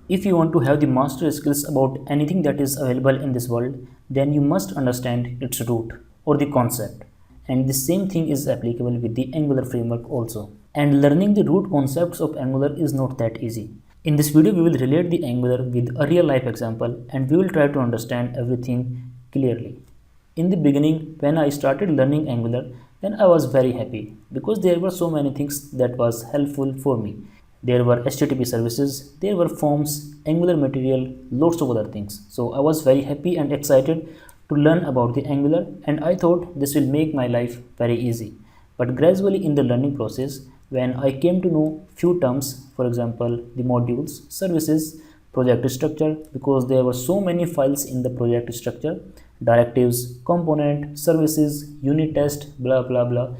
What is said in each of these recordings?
If you want to have the master skills about anything that is available in this world, then you must understand its root or the concept. And the same thing is applicable with the Angular framework also. And learning the root concepts of Angular is not that easy. In this video, we will relate the Angular with a real life example and we will try to understand everything clearly. In the beginning, when I started learning Angular, then I was very happy because there were so many things that was helpful for me. There were HTTP services, there were forms, Angular material, lots of other things. So I was very happy and excited to learn about the Angular and I thought this will make my life very easy. But gradually in the learning process, when I came to know few terms, for example, the modules, services, project structure, because there were so many files in the project structure, directives, component, services, unit test, blah blah blah.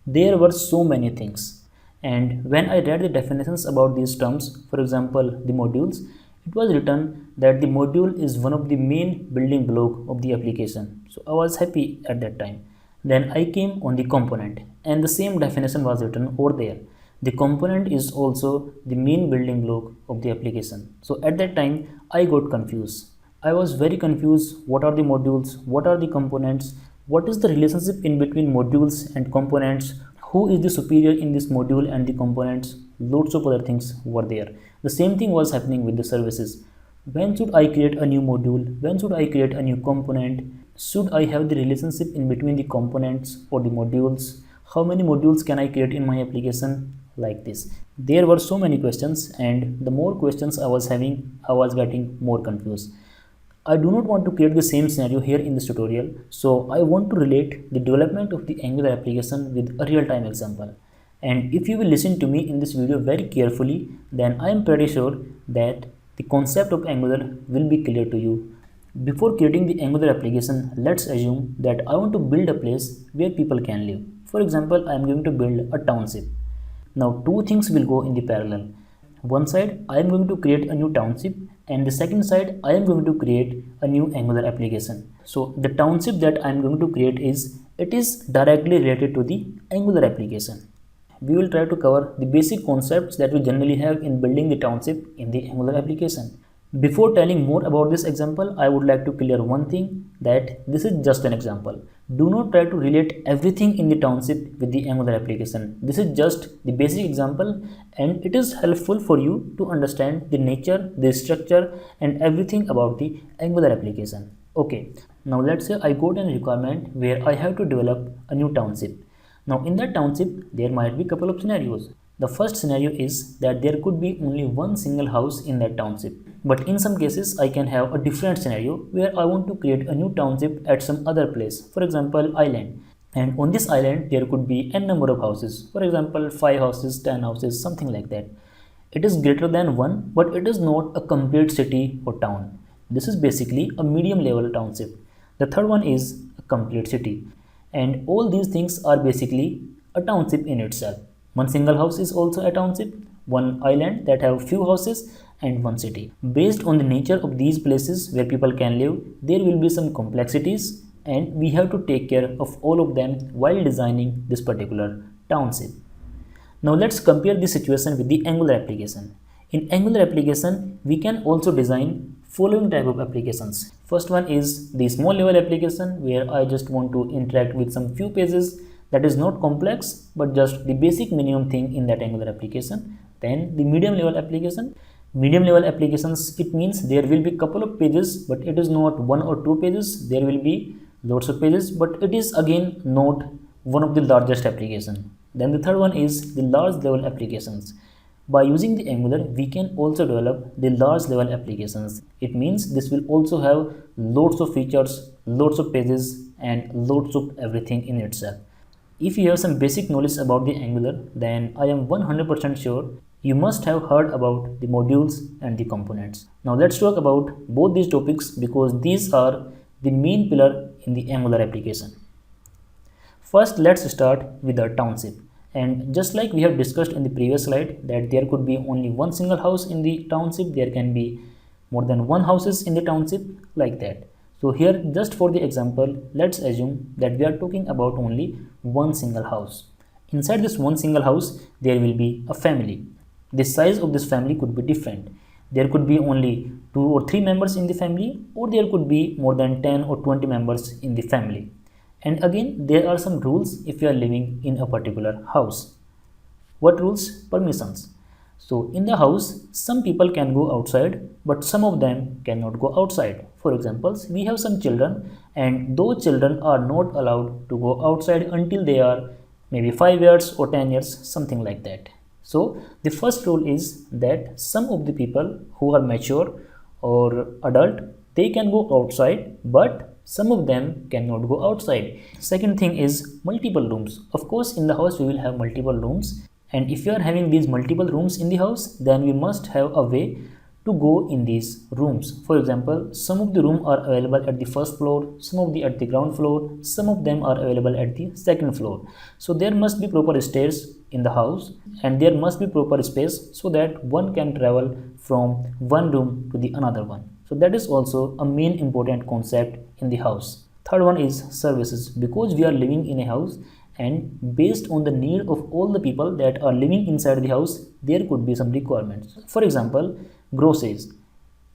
There were so many things. And when I read the definitions about these terms, for example, the modules, it was written that the module is one of the main building block of the application. So I was happy at that time. Then I came on the component and the same definition was written over there. The component is also the main building block of the application. So at that time I got confused. I was very confused. What are the modules? What are the components? What is the relationship in between modules and components? Who is the superior in this module and the components? Lots of other things were there. The same thing was happening with the services. When should I create a new module? When should I create a new component? Should I have the relationship in between the components or the modules? How many modules can I create in my application? Like this. There were so many questions, and the more questions I was having, I was getting more confused. I do not want to create the same scenario here in this tutorial, so I want to relate the development of the Angular application with a real-time example. And if you will listen to me in this video very carefully, then I am pretty sure that the concept of Angular will be clear to you. Before creating the Angular application, let's assume that I want to build a place where people can live. For example, I am going to build a township. Now two things will go in the parallel. One side I am going to create a new township and the second side I am going to create a new Angular application. So the township that I am going to create is directly related to the Angular application. We will try to cover the basic concepts that we generally have in building the township in the Angular application. Before telling more about this example, I would like to clear one thing, that this is just an example. Do not try to relate everything in the township with the Angular application. This is just the basic example and it is helpful for you to understand the nature, the structure and everything about the Angular application. Okay, now let's say I got a requirement where I have to develop a new township. Now in that township, there might be a couple of scenarios. The first scenario is that there could be only one single house in that township. But in some cases, I can have a different scenario where I want to create a new township at some other place, for example, island. And on this island, there could be n number of houses, for example, 5 houses, 10 houses, something like that. It is greater than 1, but it is not a complete city or town. This is basically a medium level township. The third one is a complete city. And all these things are basically a township in itself. One single house is also a township, one island that have few houses and one city. Based on the nature of these places where people can live, there will be some complexities and we have to take care of all of them while designing this particular township. Now let's compare the situation with the Angular application. In Angular application, we can also design following type of applications. First one is the small level application where I just want to interact with some few pages that is not complex but just the basic minimum thing in that Angular application. Then the medium level application. Medium level applications, it means there will be couple of pages but it is not one or two pages. There will be lots of pages but it is again not one of the largest application. Then the third one is the large level applications. By using the Angular, we can also develop the large level applications. It means this will also have lots of features, lots of pages and lots of everything in itself. If you have some basic knowledge about the Angular, then I am 100% sure you must have heard about the modules and the components. Now let's talk about both these topics because these are the main pillar in the Angular application. First, let's start with the township. And just like we have discussed in the previous slide that there could be only one single house in the township, there can be more than one houses in the township like that. So here just for the example, let's assume that we are talking about only one single house. Inside this one single house, there will be a family. The size of this family could be different. There could be only 2 or 3 members in the family, or there could be more than 10 or 20 members in the family. And again, there are some rules if you are living in a particular house. What rules? Permissions. So in the house, some people can go outside, but some of them cannot go outside. For example, we have some children, and those children are not allowed to go outside until they are maybe 5 years or 10 years, something like that. So the first rule is that some of the people who are mature or adult, they can go outside, but some of them cannot go outside. Second thing is multiple rooms. Of course, in the house we will have multiple rooms, and if you are having these multiple rooms in the house, then we must have a way to go in these rooms. For example, some of the rooms are available at the first floor, some of the at the ground floor, some of them are available at the second floor. So there must be proper stairs in the house, and there must be proper space so that one can travel from one room to the another one. So that is also a main important concept in the house. Third one is services. Because we are living in a house, and based on the need of all the people that are living inside the house, there could be some requirements. For example, groceries.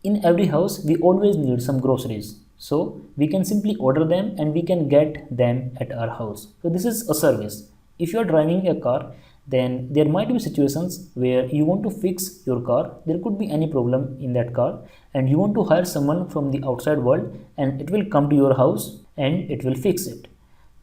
In every house we always need some groceries, so we can simply order them and we can get them at our house. So this is a service. If you are driving a car, then there might be situations where you want to fix your car. There could be any problem in that car, and you want to hire someone from the outside world, and it will come to your house and it will fix it.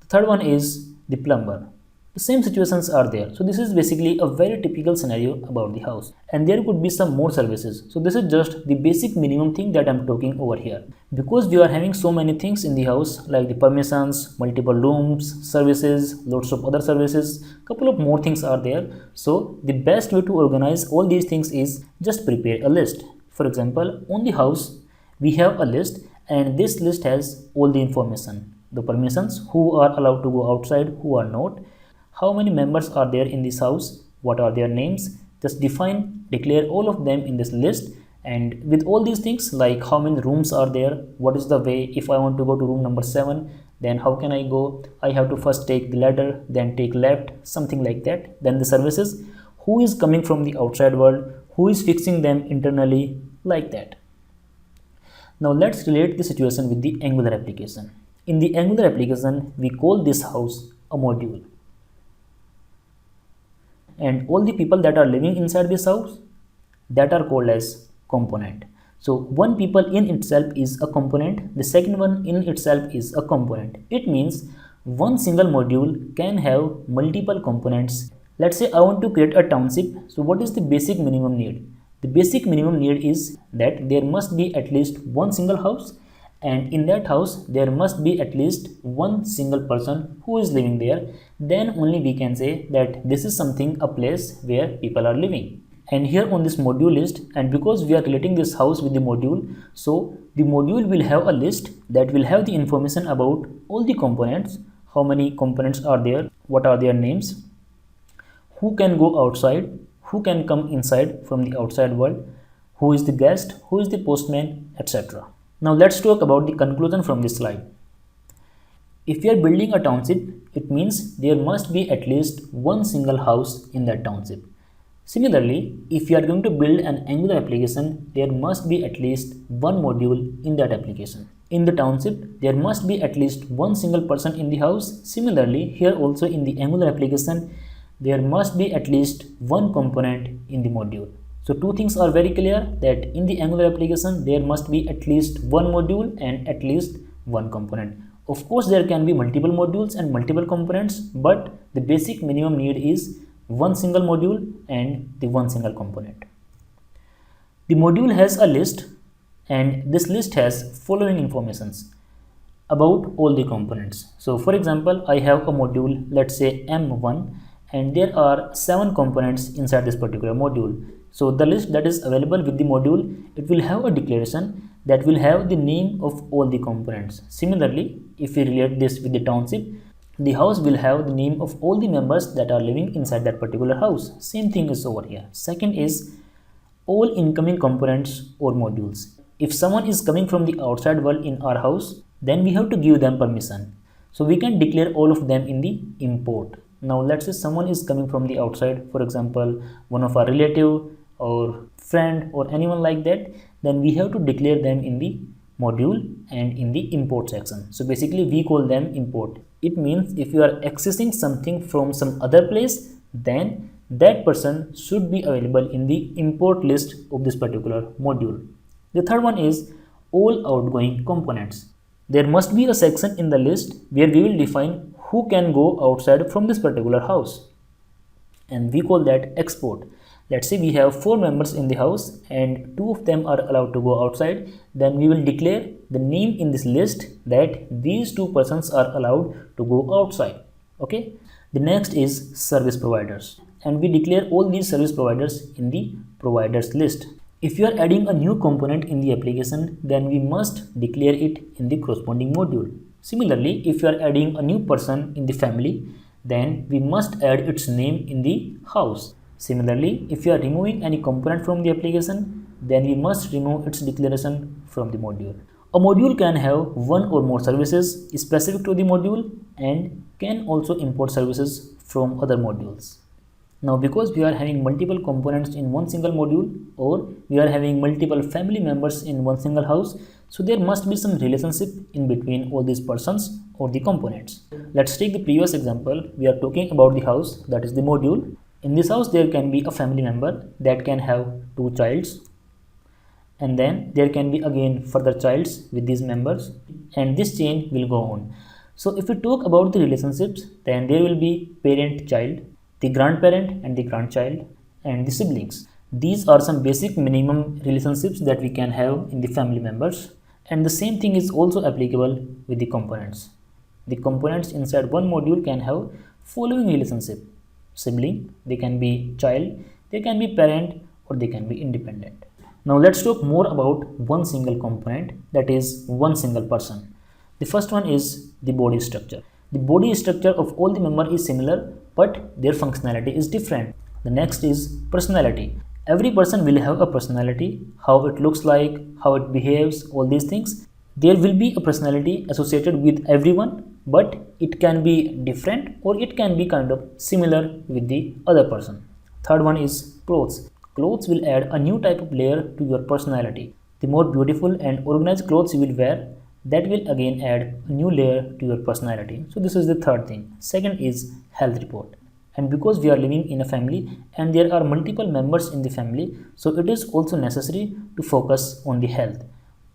The third one is the plumber. The same situations are there. So this is basically a very typical scenario about the house, and there could be some more services. So this is just the basic minimum thing that I'm talking over here. Because we are having so many things in the house, like the permissions, multiple rooms, services, lots of other services, couple of more things are there. So the best way to organize all these things is just prepare a list. For example, on the house we have a list, and this list has all the information: the permissions, who are allowed to go outside, who are not, how many members are there in this house, what are their names. Just declare all of them in this list, and with all these things, like how many rooms are there, what is the way, if I want to go to room number 7, then how can I go? I have to first take the ladder, then take left, something like that. Then the services, who is coming from the outside world, who is fixing them internally, like that. Now let's relate the situation with the Angular application. In the Angular application, we call this house a module, and all the people that are living inside this house, that are called as component. So one people in itself is a component, the second one in itself is a component. It means one single module can have multiple components. Let's say I want to create a township. So what is the basic minimum need? The basic minimum need is that there must be at least one single house, and in that house there must be at least one single person who is living there. Then only we can say that this is something, a place where people are living. And here on this module list, and because we are relating this house with the module, so the module will have a list that will have the information about all the components, how many components are there, what are their names, who can go outside, who can come inside from the outside world, who is the guest, who is the postman, etc. Now let's talk about the conclusion from this slide. If you are building a township, it means there must be at least one single house in that township. Similarly, if you are going to build an Angular application, there must be at least one module in that application. In the township, there must be at least one single person in the house. Similarly, here also in the Angular application, there must be at least one component in the module. So two things are very clear, that in the Angular application there must be at least one module and at least one component. Of course there can be multiple modules and multiple components, but the basic minimum need is one single module and the one single component. The module has a list, and this list has following informations about all the components. So for example, I have a module, let's say M1, and there are 7 components inside this particular module. So the list that is available with the module, it will have a declaration that will have the name of all the components. Similarly, if we relate this with the township, the house will have the name of all the members that are living inside that particular house. Same thing is over here. Second is all incoming components or modules. If someone is coming from the outside world in our house, then we have to give them permission. So we can declare all of them in the import. Now let's say someone is coming from the outside, for example, one of our relative, or friend or anyone like that, then we have to declare them in the module and in the import section. So basically we call them import. It means if you are accessing something from some other place, then that person should be available in the import list of this particular module. The third one is all outgoing components. There must be a section in the list where we will define who can go outside from this particular house, and we call that export. Let's say we have 4 members in the house and 2 of them are allowed to go outside, then we will declare the name in this list that these 2 persons are allowed to go outside. Okay. The next is service providers, and we declare all these service providers in the providers list. If you are adding a new component in the application, then we must declare it in the corresponding module. Similarly, if you are adding a new person in the family, then we must add its name in the house. Similarly, if you are removing any component from the application, then we must remove its declaration from the module. A module can have one or more services specific to the module and can also import services from other modules. Now, because we are having multiple components in one single module, or we are having multiple family members in one single house, so there must be some relationship in between all these persons or the components. Let's take the previous example. We are talking about the house, that is the module. In this house there can be a family member that can have 2 childs, and then there can be again further childs with these members, and this chain will go on. So if we talk about the relationships, then there will be parent child, the grandparent and the grandchild, and the siblings. These are some basic minimum relationships that we can have in the family members, and the same thing is also applicable with the components. The components inside one module can have following relationship: sibling, they can be child, they can be parent, or they can be independent. Now let's talk more about one single component, that is one single person. The first one is the body structure. The body structure of all the members is similar, but their functionality is different. The next is personality. Every person will have a personality, how it looks like, how it behaves, all these things. There will be a personality associated with everyone, but it can be different or it can be kind of similar with the other person. Third one is clothes. Clothes will add a new type of layer to your personality. The more beautiful and organized clothes you will wear, that will again add a new layer to your personality. So this is the third thing. Second is health report. And because we are living in a family and there are multiple members in the family, so it is also necessary to focus on the health.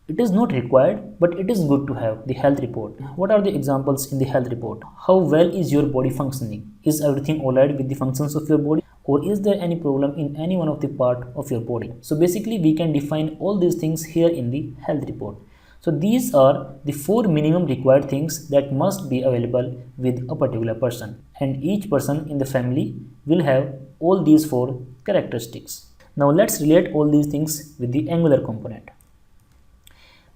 It is not required, but it is good to have the health report. What are the examples in the health report? How well is your body functioning? Is everything alright with the functions of your body? Or is there any problem in any one of the part of your body? So basically we can define all these things here in the health report. So these are the 4 minimum required things that must be available with a particular person, and each person in the family will have all these 4 characteristics. Now let's relate all these things with the Angular component.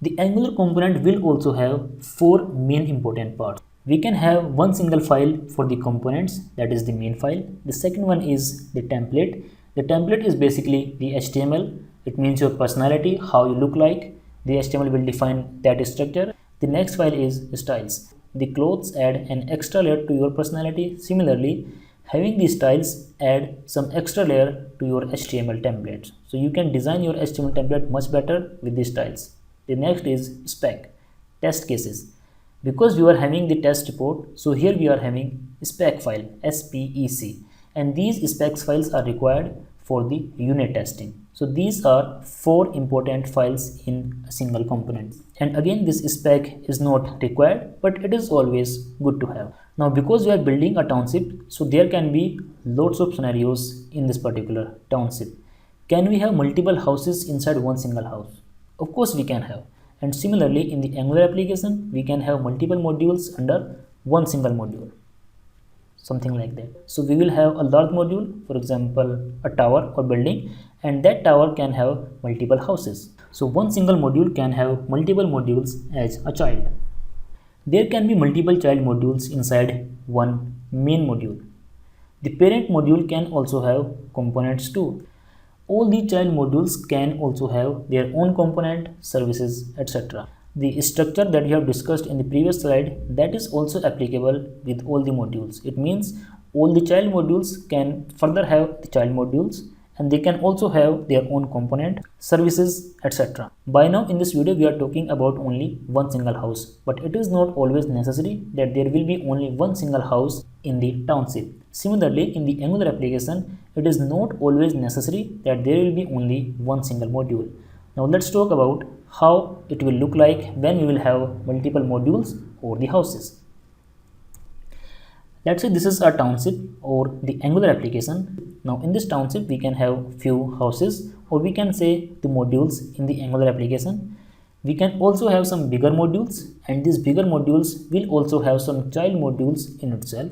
The Angular component will also have 4 main important parts. We can have one single file for the components, that is the main file. The second one is the template. The template is basically the HTML. It means your personality, how you look like. The HTML will define that structure. The next file is styles. The clothes add an extra layer to your personality. Similarly, having these styles add some extra layer to your HTML templates. So you can design your HTML template much better with these styles. The next is spec, test cases. Because you are having the test report, so here we are having spec file, SPEC, and these specs files are required for the unit testing. So these are 4 important files in a single component. And again, this spec is not required, but it is always good to have. Now because we are building a township, so there can be lots of scenarios in this particular township. Can we have multiple houses inside one single house? Of course we can have. And similarly, in the Angular application, we can have multiple modules under one single module, something like that. So we will have a large module, for example, a tower or building, and that tower can have multiple houses. So one single module can have multiple modules as a child. There can be multiple child modules inside one main module. The parent module can also have components too. All the child modules can also have their own component, services, etc. The structure that we have discussed in the previous slide, that is also applicable with all the modules. It means all the child modules can further have the child modules, and they can also have their own component, services, etc. By now in this video we are talking about only one single house, but it is not always necessary that there will be only one single house in the township. Similarly, in the Angular application, it is not always necessary that there will be only one single module. Now let's talk about how it will look like when we will have multiple modules or the houses. Let's say this is a township or the Angular application. Now in this township we can have few houses, or we can say the modules in the Angular application. We can also have some bigger modules, and these bigger modules will also have some child modules in itself,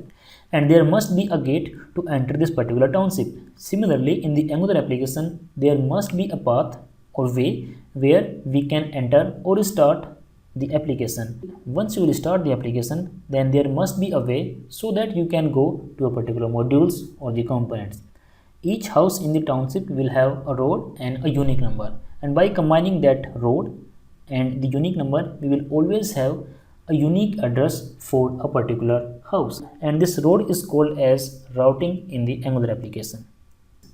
and there must be a gate to enter this particular township. Similarly, in the Angular application there must be a path or way where we can enter or start the application. Once you will start the application, then there must be a way so that you can go to a particular modules or the components. Each house in the township will have a road and a unique number, and by combining that road and the unique number, we will always have a unique address for a particular house, and this road is called as routing in the Angular application.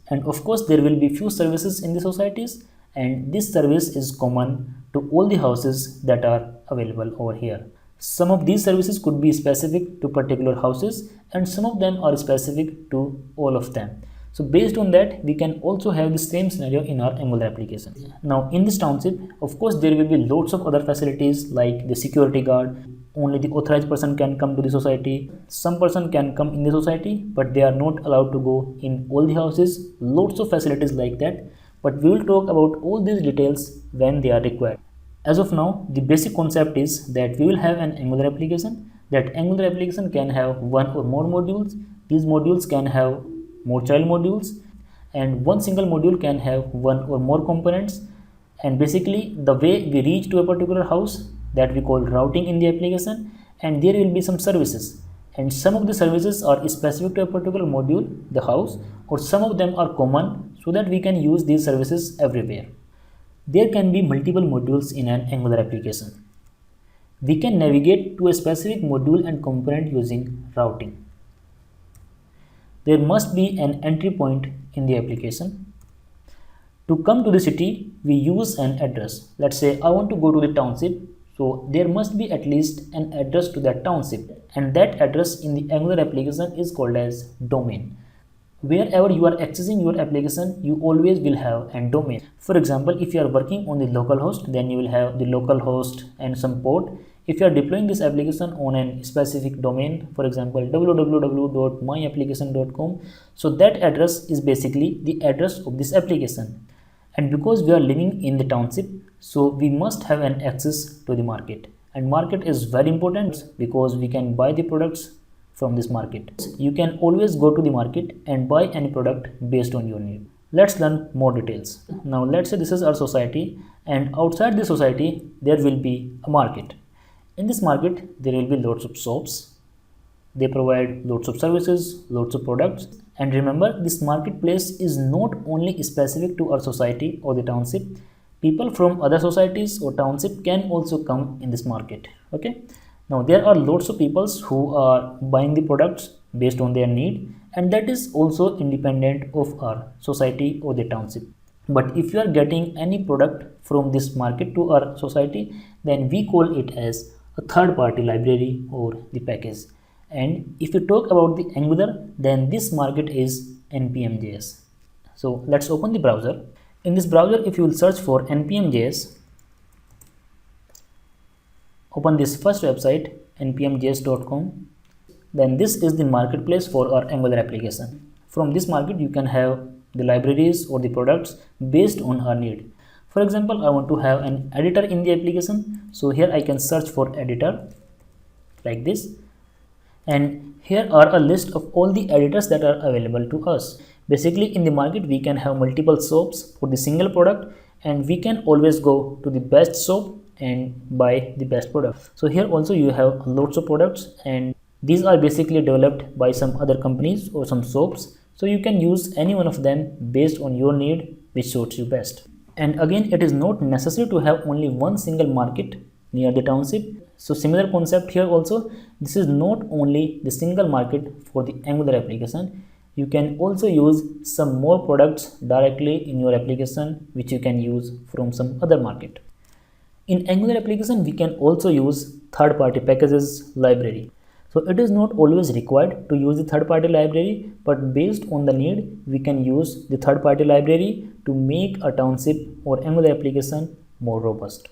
And of course there will be few services in the societies, and this service is common to all the houses that are available over here. Some of these services could be specific to particular houses, and some of them are specific to all of them. So based on that, we can also have the same scenario in our Angular application. Now in this township, of course there will be lots of other facilities like the security guard. Only the authorized person can come to the society. Some person can come in the society, but they are not allowed to go in all the houses. Lots of facilities like that, but we will talk about all these details when they are required. As of now, the basic concept is that we will have an Angular application. That Angular application can have one or more modules. These modules can have more child modules, and one single module can have one or more components. And basically the way we reach to a particular house, that we call routing in the application, and there will be some services, and some of the services are specific to a particular module, the house, or some of them are common so that we can use these services everywhere. There can be multiple modules in an Angular application. We can navigate to a specific module and component using routing. There must be an entry point in the application. To come to the city, we use an address. Let's say I want to go to the township, so there must be at least an address to that township, and that address in the Angular application is called as domain. Wherever you are accessing your application, you always will have a domain. For example, if you are working on the localhost, then you will have the localhost and some port. If you are deploying this application on a specific domain, for example www.myapplication.com, so that address is basically the address of this application. And because we are living in the township, so we must have an access to the market, and market is very important because we can buy the products from this market. You can always go to the market and buy any product based on your need. Let's learn more details. Now let's say this is our society, and outside the society there will be a market. In this market there will be lots of shops. They provide lots of services, lots of products. And remember, this marketplace is not only specific to our society or the township. People from other societies or township can also come in this market. Okay. Now there are lots of people who are buying the products based on their need, and that is also independent of our society or the township. But if you are getting any product from this market to our society, then we call it as a third party library or the package. And if you talk about the Angular, then this market is npm.js. So let's open the browser. In this browser, if you will search for npm.js, open this first website npmjs.com, then this is the marketplace for our Angular application. From this market you can have the libraries or the products based on our need. For example, I want to have an editor in the application, so here I can search for editor like this, and here are a list of all the editors that are available to us. Basically in the market we can have multiple shops for the single product, and we can always go to the best shop and buy the best product. So here also you have lots of products, and these are basically developed by some other companies or some shops, so you can use any one of them based on your need which suits you best. And again, it is not necessary to have only one single market near the township. So similar concept here also, this is not only the single market for the Angular application. You can also use some more products directly in your application which you can use from some other market. In Angular application, we can also use third-party packages library. So it is not always required to use the third-party library, but based on the need, we can use the third-party library to make a township or Angular application more robust.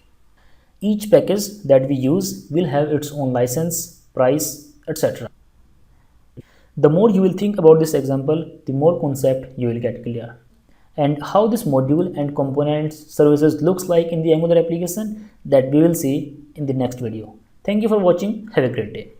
Each package that we use will have its own license, price, etc. The more you will think about this example, the more concept you will get clear. And how this module and components services looks like in the Angular application, that we will see in the next video. Thank you for watching. Have a great day.